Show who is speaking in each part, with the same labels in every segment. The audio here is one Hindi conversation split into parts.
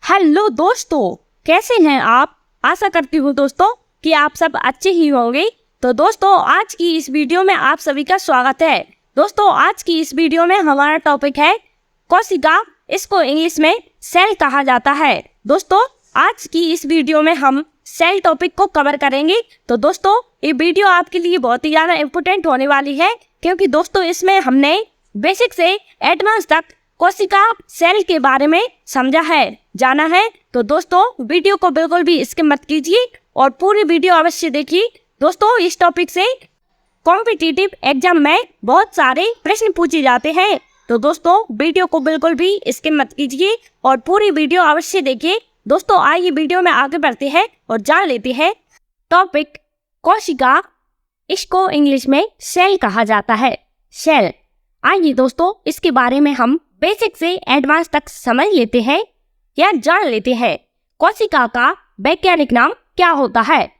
Speaker 1: हेलो दोस्तों, कैसे हैं आप। आशा करती हूँ दोस्तों कि आप सब अच्छे ही होंगे। तो दोस्तों, आज की इस वीडियो में आप सभी का स्वागत है। दोस्तों, आज की इस वीडियो में हमारा टॉपिक है कोशिका। इसको इंग्लिश में सेल कहा जाता है। दोस्तों, आज की इस वीडियो में हम सेल टॉपिक को कवर करेंगे। तो दोस्तों, ये वीडियो आपके लिए बहुत ही ज़्यादा इम्पोर्टेंट होने वाली है, क्योंकि दोस्तों इसमें हमने बेसिक से एडवांस तक कोशिका सेल के बारे में समझा है, जाना है। तो दोस्तों, वीडियो को बिल्कुल भी स्किप मत कीजिए और पूरी वीडियो अवश्य देखिए। दोस्तों, इस टॉपिक से कॉम्पिटिटिव एग्जाम में बहुत सारे प्रश्न पूछे जाते हैं। तो दोस्तों, वीडियो को बिल्कुल भी स्किप मत कीजिए और पूरी वीडियो अवश्य देखिए। दोस्तों, आइए वीडियो में आगे बढ़ते हैं और जान लेते हैं टॉपिक कोशिका। इसको इंग्लिश में सेल कहा जाता है, सेल। आइए दोस्तों, इसके बारे में हम बेसिक से एडवांस तक समझ लेते हैं या जान लेते हैं। कोशिका का वैज्ञानिक नाम क्या होता है?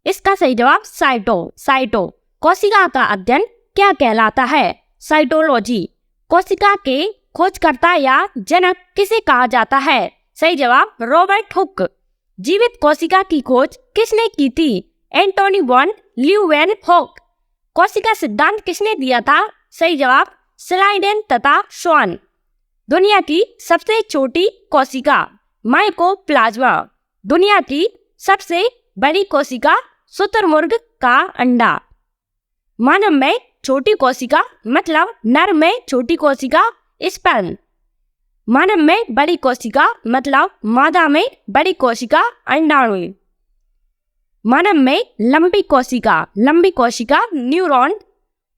Speaker 1: इसका सही जवाब साइटो। कोशिका का अध्ययन क्या कहलाता है? साइटोलॉजी। कोशिका के खोजकर्ता या जनक किसे कहा जाता है? सही जवाब रॉबर्ट हुक। जीवित कोशिका की खोज किसने की थी? Antonie van Leeuwenhoek. कोशिका सिद्धांत किसने दिया था? सही जवाब स्लाइडेन तथा श्वान। दुनिया की सबसे छोटी कोशिका माइकोप्लाज्मा। दुनिया की सबसे बड़ी कोशिका शुतुरमुर्ग का अंडा। मानव में छोटी कोशिका मतलब नर में छोटी कोशिका स्पर्म। मानव में बड़ी कोशिका मतलब मादा में बड़ी कोशिका अंडाणु। मानव में लंबी कोशिका न्यूरॉन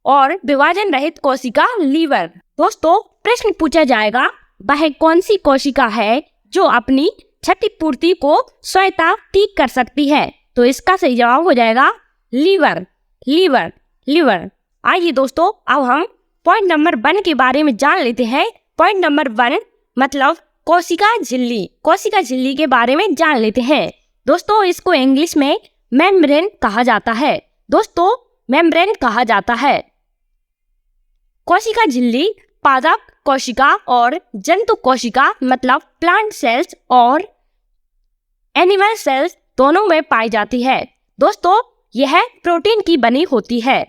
Speaker 1: और विभाजन रहित कोशिका लीवर। दोस्तों, प्रश्न पूछा जाएगा, वह कौन सी कोशिका है जो अपनी क्षतिपूर्ति को स्वतः ठीक कर सकती है? तो इसका सही जवाब हो जाएगा लीवर। आइए दोस्तों, अब हम पॉइंट नंबर 1 के बारे में जान लेते हैं। पॉइंट नंबर 1 मतलब कोशिका झिल्ली। कोशिका झिल्ली के बारे में जान लेते हैं। दोस्तों, इसको इंग्लिश में मेम्ब्रेन कहा जाता है। दोस्तों, मेम्ब्रेन कहा जाता है। कोशिका झिल्ली पादप कोशिका और जंतु कोशिका मतलब प्लांट सेल्स और एनिमल सेल्स दोनों में पाई जाती है। दोस्तों, यह प्रोटीन की बनी होती है।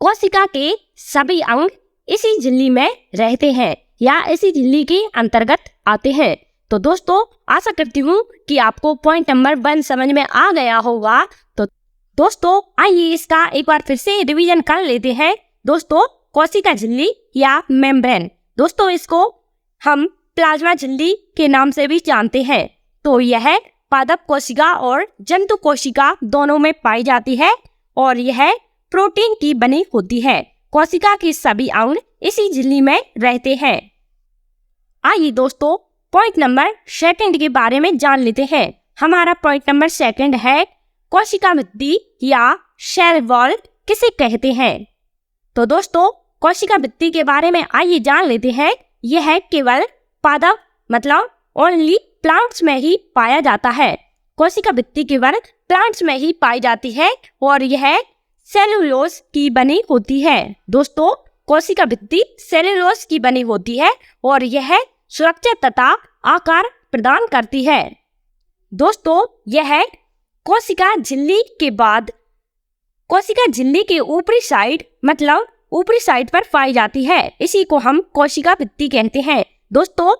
Speaker 1: कोशिका के सभी अंग इसी झिल्ली में रहते हैं या इसी झिल्ली के अंतर्गत आते हैं। तो दोस्तों, आशा करती हूँ कि आपको पॉइंट नंबर 1 समझ में आ गया होगा। तो दोस्तों, आइए इसका एक बार फिर से रिवीजन कर लेते हैं। दोस्तों, कोशिका झिल्ली या मेम्ब्रेन, दोस्तों इसको हम प्लाज्मा झिल्ली के नाम से भी जानते हैं। तो यह पादप कोशिका और जंतु कोशिका दोनों में पाई जाती है और यह प्रोटीन की बनी होती है। कोशिका के सभी अंग इसी झिल्ली में रहते हैं। आइए दोस्तों, पॉइंट नंबर 2 के बारे में जान लेते हैं। हमारा पॉइंट नंबर 2 है कोशिका भित्ति या सेल वॉल किसे कहते हैं? तो दोस्तों, कोशिका भित्ति के बारे में आइए जान लेते हैं। यह केवल पादप मतलब ओनली प्लांट्स में ही पाया जाता है। कोशिका भित्ति केवल प्लांट्स में ही पाई जाती है और यह सेलुलोज की बनी होती है। दोस्तों, कोशिका भित्ति सेलुलोज की बनी होती है और यह सुरक्षा तथा आकार प्रदान करती है। दोस्तों, यह कोशिका झिल्ली के बाद कोशिका झिल्ली के ऊपरी साइड मतलब ऊपरी साइड पर पाई जाती है। इसी को हम कोशिका भित्ति कहते हैं। दोस्तों,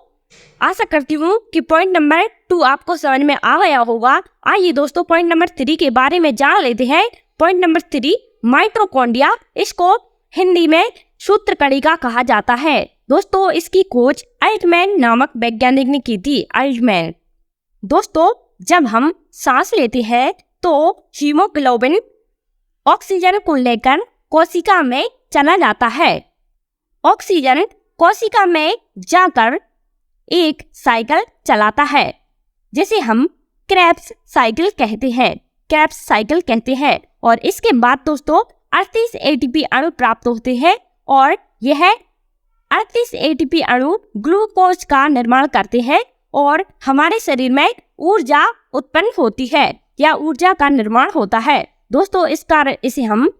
Speaker 1: आशा करती हूँ कि पॉइंट नंबर 2 आपको समझ में आ गया होगा। आइए दोस्तों, पॉइंट नंबर 3 के बारे में जान लेते हैं। Point number 3 mitochondria. इसको हिंदी में सूत्रकणिका कहा जाता है। दोस्तों, इसकी खोज अल्टमैन नामक वैज्ञानिक ने की थी। अल्टमैन। दोस्तों, जब हम सांस लेते हैं तो हीमोग्लोबिन ऑक्सीजन को लेकर कोशिका में चला जाता है। ऑक्सीजन कोशिका में जाकर एक साइकिल चलाता है जिसे हम क्रेब्स साइकिल कहते हैं। और इसके बाद दोस्तों 38 एटीपी अणु प्राप्त होते हैं और यह 38 एटीपी अणु ग्लूकोज का निर्माण करते हैं और हमारे शरीर में ऊर्जा उत्पन्न होती है या ऊर्जा का निर्माण होता है। दोस्तों, इस कारण इसे हम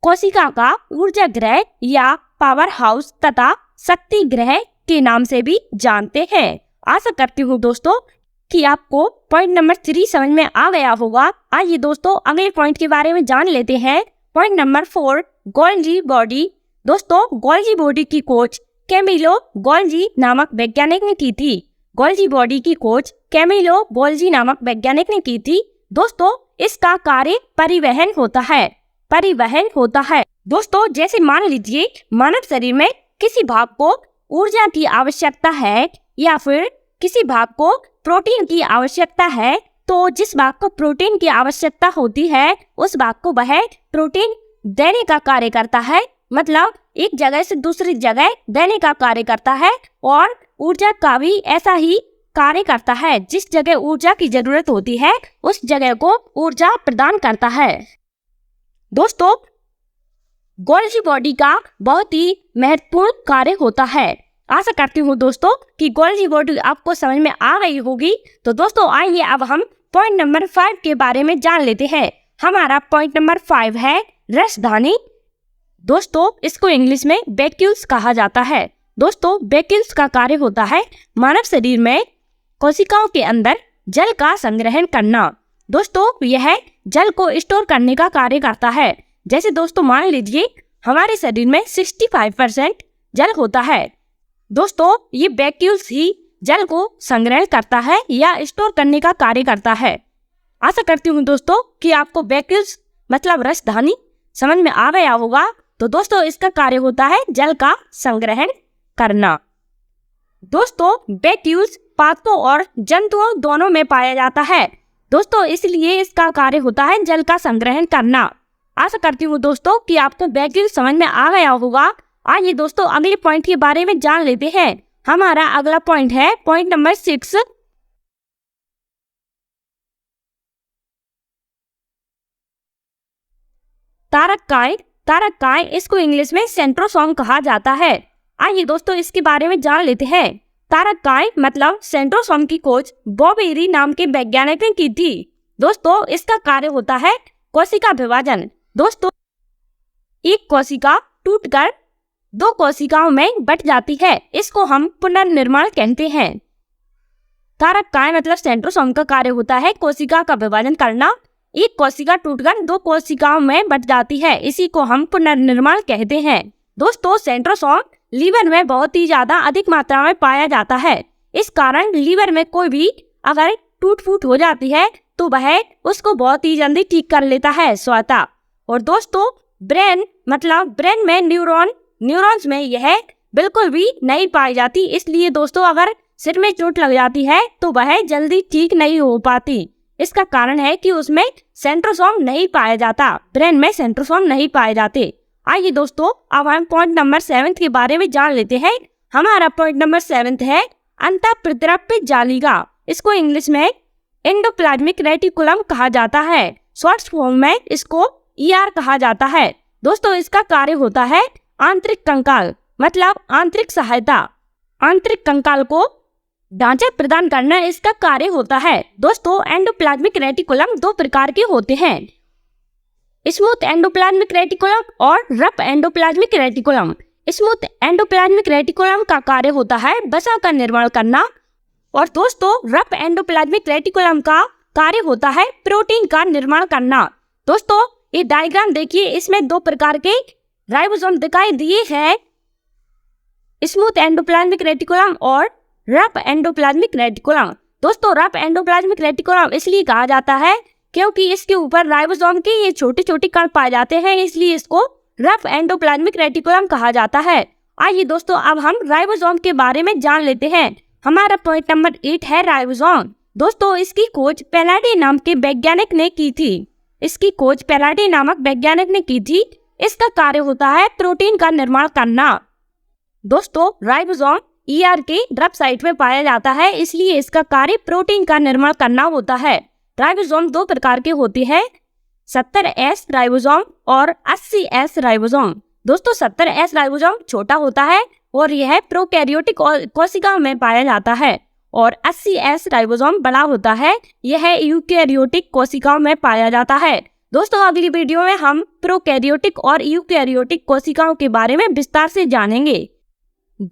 Speaker 1: कोशिका का ऊर्जा ग्रह या पावर हाउस तथा शक्ति ग्रह के नाम से भी जानते हैं। आशा करती हूँ दोस्तों कि आपको पॉइंट नंबर 3 समझ में आ गया होगा। आइए दोस्तों अगले पॉइंट के बारे में जान लेते हैं। Point number 4, Golgi body. दोस्तों गोल्जी बॉडी की खोज कैमिलो गोल्जी नामक वैज्ञानिक ने की थी। गोल्जी बॉडी की खोज कैमिलो गोल्जी नामक वैज्ञानिक ने की थी। दोस्तों इसका कार्य परिवहन होता है। दोस्तों जैसे मान लीजिए मानव शरीर में किसी भाग को ऊर्जा की आवश्यकता है या फिर किसी भाग को प्रोटीन की आवश्यकता है, तो जिस भाग को प्रोटीन की आवश्यकता होती है उस भाग को वह प्रोटीन देने का कार्य करता है, मतलब एक जगह से दूसरी जगह देने का कार्य करता है। और ऊर्जा का भी ऐसा ही कार्य करता है, जिस जगह ऊर्जा की जरूरत होती है उस जगह को ऊर्जा प्रदान करता है। दोस्तों गोल्जी बॉडी का बहुत ही महत्वपूर्ण कार्य होता है। आशा करती हूँ दोस्तों कि गोल्जी बॉडी आपको समझ में आ गई होगी। तो दोस्तों आइए अब हम पॉइंट नंबर 5 के बारे में जान लेते हैं। हमारा पॉइंट नंबर 5 है रसधानी। दोस्तों इसको इंग्लिश में वैक्यूल्स कहा जाता है। दोस्तों वैक्यूल्स का कार्य होता है मानव शरीर में कोशिकाओं के अंदर जल का संग्रहण करना। दोस्तों यह जल को स्टोर करने का कार्य करता है। जैसे दोस्तों मान लीजिए हमारे शरीर में 65% जल होता है। दोस्तों ये वैक्यूल्स ही जल को संग्रहण करता है या स्टोर करने का कार्य करता है। आशा करती हूँ दोस्तों कि आपको वैक्यूल्स मतलब रसधानी समझ में आ गया होगा। तो दोस्तों इसका कार्य होता है जल का संग्रहण करना। दोस्तों वैक्यूल्स पादपों और जंतुओं दोनों में पाया जाता है। दोस्तों इसलिए इसका कार्य होता है जल का संग्रहण करना। आशा करती हूँ दोस्तों कि आपको वैक्यूल समझ में आ गया होगा। आइए दोस्तों अगले पॉइंट के बारे में जान लेते हैं। हमारा अगला पॉइंट है पॉइंट नंबर 6, तारककाय। इसको इंग्लिश में सेंट्रोसोम कहा जाता है। आइए दोस्तों इसके बारे में जान लेते हैं। तारककाय मतलब सेंट्रोसोम की खोज बॉबेरी नाम के वैज्ञानिक ने की थी। दोस्तों इसका कार्य होता है कोशिका विभाजन। दोस्तों एक कोशिका टूटकर 2 कोशिकाओं में बट जाती है, इसको हम पुनर्निर्माण कहते हैं। तारककाय मतलब सेंट्रोसोम का कार्य होता है कोशिका का विभाजन करना। एक कोशिका टूटकर 2 कोशिकाओं में बट जाती है, इसी को हम पुनर्निर्माण कहते हैं। दोस्तों सेंट्रोसोम लीवर में बहुत ही ज्यादा अधिक मात्रा में पाया जाता है। इस कारण लीवर में कोई भी अगर टूट फूट हो जाती है तो वह उसको बहुत ही जल्दी ठीक कर लेता है स्वतः। और दोस्तों ब्रेन मतलब ब्रेन में न्यूरॉन्स में यह बिल्कुल भी नहीं पाई जाती। इसलिए दोस्तों अगर सिर में चोट लग जाती है तो वह जल्दी ठीक नहीं हो पाती। इसका कारण है कि उसमें सेंट्रोसोम नहीं पाया जाता, ब्रेन में सेंट्रोसोम नहीं पाए जाते। आइए दोस्तों अब हम पॉइंट नंबर 7 के बारे में जान लेते हैं। हमारा पॉइंट नंबर 7 है अंतःप्रद्रव्य जालिका। इसको इंग्लिश में एंडोप्लाज्मिक रेटिकुलम कहा जाता है। शॉर्ट फॉर्म में इसको ER कहा जाता है। दोस्तों इसका कार्य होता है आंतरिक कंकाल मतलब आंतरिक सहायता। आंतरिक कंकाल को ढांचा प्रदान करना इसका कार्य होता है। दोस्तों एंडोप्लाज्मिक रेटिकुलम 2 प्रकार के होते हैं, स्मूथ एंडोप्लाज्मिक रेटिकुलम और rough endoplasmic reticulum. Smooth endoplasmic reticulum का कार्य होता है वसा का निर्माण करना और दोस्तों रफ एंडोप्लाज्मिक रेटिकुलम का कार्य होता है प्रोटीन का निर्माण करना। दोस्तों ये डायग्राम देखिए, इसमें 2 प्रकार के राइबोसोम दिखाई दिए हैं, स्मूथ एंडोप्लाज्मिक रेटिकुलम और रफ एंडोप्लाज्मिक रेटिकुलम। दोस्तों रफ एंडोप्लाज्मिक रेटिकुलम इसलिए कहा जाता है क्योंकि इसके ऊपर राइबोसोम के ये छोटे छोटे कण पाए जाते हैं, इसलिए इसको रफ एंडोप्लाज्मिक रेटिकुलम कहा जाता है। आइए दोस्तों अब हम राइबोसोम के बारे में जान लेते हैं। हमारा पॉइंट नंबर 8 है राइबोसोम। दोस्तों इसकी खोज पैलाडी नाम के वैज्ञानिक ने की थी। इसकी खोज पैलाडी नामक वैज्ञानिक ने की थी। इसका कार्य होता है प्रोटीन का निर्माण करना। दोस्तों राइबोसोम ER के रफ साइट में पाया जाता है, इसलिए इसका कार्य प्रोटीन का निर्माण करना होता है। राइबोसोम 2 प्रकार के होते हैं, 70S राइबोसोम और 80S राइबोसोम। दोस्तों 70S राइबोसोम छोटा होता है और यह प्रोकैरियोटिक कोशिकाओं में पाया जाता है और 80S राइबोसोम बड़ा होता है, यह यूकैरियोटिक कोशिकाओं में पाया जाता है। दोस्तों अगली वीडियो में हम प्रोकैरियोटिक और यूकैरियोटिक कोशिकाओं के बारे में विस्तार से जानेंगे।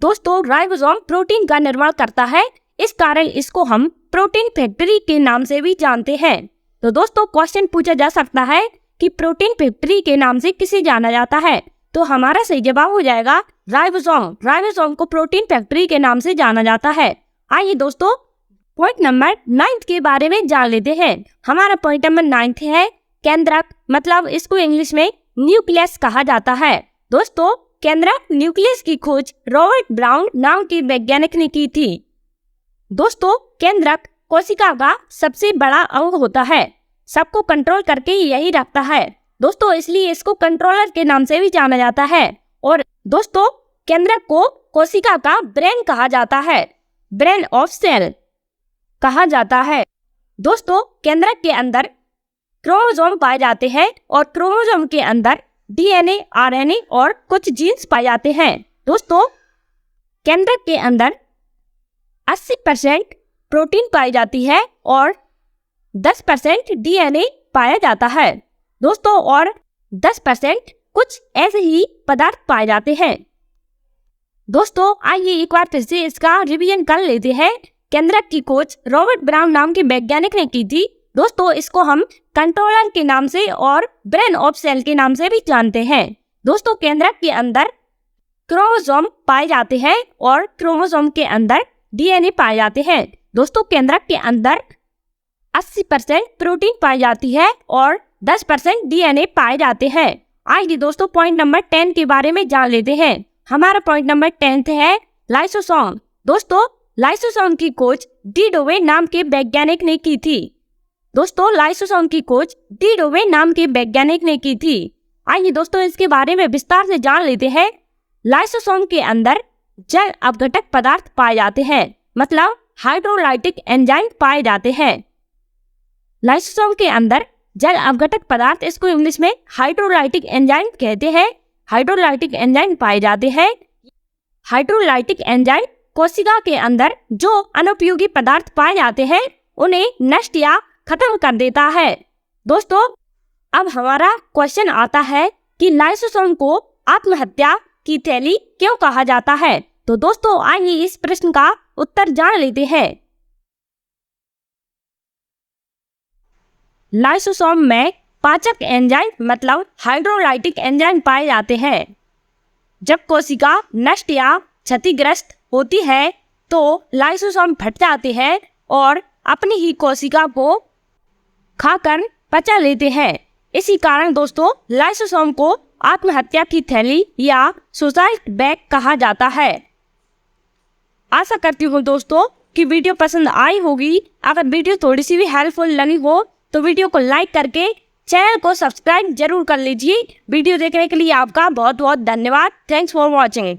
Speaker 1: दोस्तों राइबोसोम प्रोटीन का निर्माण करता है, इस कारण इसको हम प्रोटीन फैक्ट्री के नाम से भी जानते हैं। तो दोस्तों क्वेश्चन पूछा जा सकता है कि प्रोटीन फैक्ट्री के नाम से किसे जाना जाता है, तो हमारा सही जवाब हो जाएगा राइबोसोम। राइबोसोम को प्रोटीन फैक्ट्री के नाम से जाना जाता है। आइए दोस्तों पॉइंट नंबर 9 के बारे में जान लेते हैं। हमारा पॉइंट नंबर 9 है केंद्रक, मतलब इसको इंग्लिश में न्यूक्लियस कहा जाता है। दोस्तों केंद्रक न्यूक्लियस की खोज रॉबर्ट ब्राउन नाम के वैज्ञानिक ने की थी। दोस्तों केंद्रक कोशिका का सबसे बड़ा अंग होता है, सबको कंट्रोल करके यही रखता है दोस्तों, इसलिए इसको कंट्रोलर के नाम से भी जाना जाता है। और दोस्तों केंद्रक को कोशिका का ब्रेन कहा जाता है, ब्रेन ऑफ सेल कहा जाता है। दोस्तों केंद्रक के अंदर क्रोमोसोम पाए जाते हैं और क्रोमोसोम के अंदर डीएनए, आरएनए और कुछ जीन्स पाए जाते हैं। दोस्तों केंद्रक के अंदर 80% प्रोटीन पाई जाती है और 10% डीएनए पाया जाता है दोस्तों, और 10% कुछ ऐसे ही पदार्थ पाए जाते हैं। दोस्तों आइए एक बार फिर से इसका रिवीजन कर लेते हैं। केंद्रक की खोज रॉबर्ट ब्राउन नाम के वैज्ञानिक ने की थी। दोस्तों इसको हम कंट्रोलर के नाम से और ब्रेन ऑफ सेल के नाम से भी जानते हैं। दोस्तों केंद्रक के अंदर क्रोमोसोम पाए जाते हैं और क्रोमोसोम के अंदर डीएनए पाए जाते हैं। दोस्तों केंद्रक के अंदर 80% प्रोटीन पाई जाती है और 10% डीएनए पाए जाते हैं। आइए दोस्तों पॉइंट नंबर 10 के बारे में जान लेते हैं। हमारा पॉइंट नंबर 10 है लाइसोसोम। दोस्तों लाइसोसोम की खोज डी डोवे नाम के वैज्ञानिक ने की थी। दोस्तों लाइसोसोम की खोज डी डोवे नाम के वैज्ञानिक ने की थी। आइए दोस्तों इसके बारे में विस्तार से जान लेते हैं। लाइसोसोम के अंदर जल अपघटक पदार्थ पाए जाते हैं, मतलब हाइड्रोलाइटिक एंजाइम पाए जाते हैं। लाइसोसोम के अंदर जल अपघटक पदार्थ, इसको इंग्लिश में हाइड्रोलाइटिक एंजाइम कहते हैं। हाइड्रोलाइटिक एंजाइम पाए जाते हैं। हाइड्रोलाइटिक एंजाइम कोशिका के अंदर जो अनुपयोगी पदार्थ पाए जाते हैं उन्हें नष्ट या खत्म कर देता है। दोस्तों अब हमारा क्वेश्चन आता है कि लाइसोसोम को आत्महत्या की थैली क्यों कहा जाता है। तो दोस्तों आइए इस प्रश्न का उत्तर जान लेते हैं। लाइसोसोम में पाचक एंजाइम मतलब हाइड्रोलाइटिक एंजाइम पाए जाते हैं। जब कोशिका नष्ट या क्षतिग्रस्त होती है तो लाइसोसोम फट जाते हैं और अपनी ही कोशिका को खाकर पचा लेते हैं। इसी कारण दोस्तों लाइसोसोम को आत्महत्या की थैली या सुसाइड बैग कहा जाता है। आशा करती हूँ दोस्तों कि वीडियो पसंद आई होगी। अगर वीडियो थोड़ी सी भी हेल्पफुल लगी हो तो वीडियो को लाइक करके चैनल को सब्सक्राइब जरूर कर लीजिए। वीडियो देखने के लिए आपका बहुत बहुत धन्यवाद। Thanks for watching.